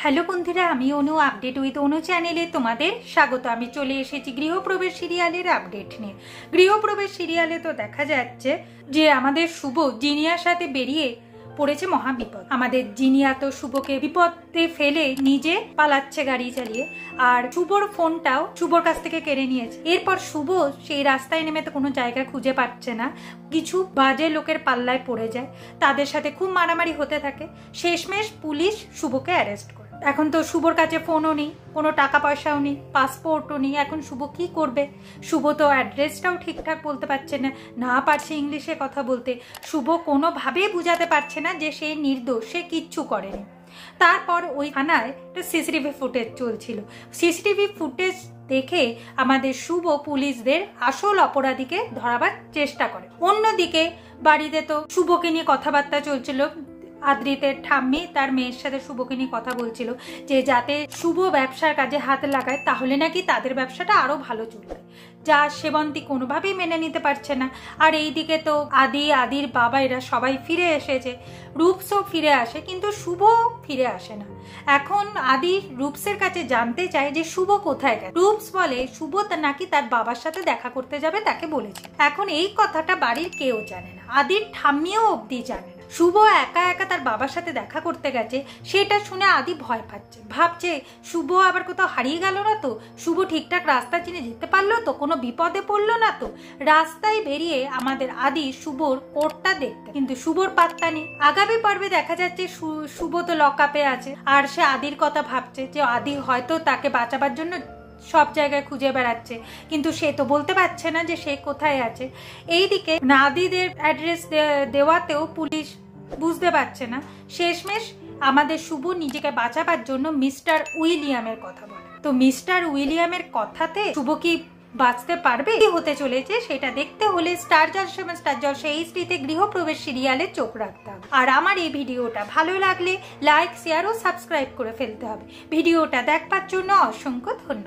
Hello বন্ধুরা, আমি অনু update with অনু চ্যানেলে তোমাদের স্বাগত। আমি চলে এসেছি গৃহপ্রবেশ সিরিয়ালের আপডেট নিয়ে। গৃহপ্রবেশ সিরিয়ালে তো দেখা যাচ্ছে যে আমাদের শুভ জিনিয়ার সাথে বেরিয়ে পড়েছে মহাবিপদ। আমাদের জিনিয়া তো শুভকে বিপদে ফেলে নিজে পালাচ্ছে গাড়ি চালিয়ে, আর শুভর ফোনটাও শুভর কাছ থেকে কেড়ে নিয়েছে। এরপর শুভ সেই রাস্তায় নেমে তো কোনো জায়গা খুঁজে পাচ্ছে না, কিছু বাজে লোকের পাল্লায় পড়ে যায়, তাদের সাথে খুব মারামারি হতে থাকে। শেষমেশ পুলিশ শুভকে অ্যারেস্ট করে। এখন তো শুভর কাছে ফোনও নেই, কোনো টাকা পয়সাও নেই, পাসপোর্টও নেই। এখন শুভ কি করবে? শুভ তো অ্যাড্রেসটাও ঠিকঠাক বলতে পারছে না, না পারছে ইংলিশে কথা বলতে। শুভ কোনোভাবেই বুঝাতে পারছে না যে সে নির্দোষ, সে কিচ্ছু করেনি। তারপর ওই থানায় একটা সিসিটিভি ফুটেজ চলছিল। সিসিটিভি ফুটেজ দেখে আমাদের শুভ পুলিশদের আসল অপরাধীকে ধরাবার চেষ্টা করে। অন্যদিকে বাড়িতে তো শুভকে নিয়ে কথাবার্তা চলছিল। আদ্রিতের ঠাম্মি তার মেয়ের সাথে শুভকে নিয়ে কথা বলছিল যে যাতে শুভ ব্যবসার কাজে হাত লাগায়, তাহলে নাকি তাদের ব্যবসাটা আরো ভালো চলবে, যা সেবন্তী কোনোভাবেই মেনে নিতে পারছে না। আর এইদিকে তো আদির বাবা এরা সবাই ফিরে এসেছে, রূপসও ফিরে আসে, কিন্তু শুভ ফিরে আসে না। এখন আদি রূপসের কাছে জানতে চায় যে শুভ কোথায় গেছে। রূপস বলে শুভ নাকি তার বাবার সাথে দেখা করতে যাবে, তাকে বলেছে। এখন এই কথাটা বাড়ির কেউ জানে না, আদির ঠাম্মিও অবধি জানে না। শুভ একা একা তার বাবার সাথে দেখা করতে গেছে, সেটা শুনে আদি ভয় পাচ্ছে, ভাবছে শুভ আবার কোথাও হারিয়ে গেল না তো, শুভ ঠিকঠাক রাস্তা চিনে যেতে পারলো তো, কোনো বিপদে পড়লো না তো। রাস্তায় বেরিয়ে আমাদের আদি শুভর কোটটা দেখতে, কিন্তু শুভর পাত্তা নেই। আগামী পর্বে দেখা যাচ্ছে শুভ তো লকআপে আছে, আর সে আদির কথা ভাবছে যে আদি হয়তো তাকে বাঁচাবার জন্য সব জায়গায় খুঁজে বেড়াচ্ছে, কিন্তু সে তো বলতে পারছে না যে সে কোথায় আছে। এইদিকে নাদিদের অ্যাড্রেস দেওয়াতেও পুলিশ বুঝতে পারছে না। শেষমেশ আমাদের শুভ নিজেকে বাঁচাবার জন্য মিস্টার উইলিয়ামের কথা বলে। তো মিস্টার উইলিয়ামের কথাতে শুভ কি বাঁচতে পারবে? কি হতে চলেছে সেটা দেখতে হলে স্টার জলসা এইচডিতে গৃহপ্রবেশ সিরিয়ালে চোখ রাখতে হবে। আর আমার এই ভিডিওটা ভালো লাগলে লাইক, শেয়ার ও সাবস্ক্রাইব করে ফেলতে হবে। ভিডিওটা দেখবার জন্য অসংখ্য ধন্যবাদ।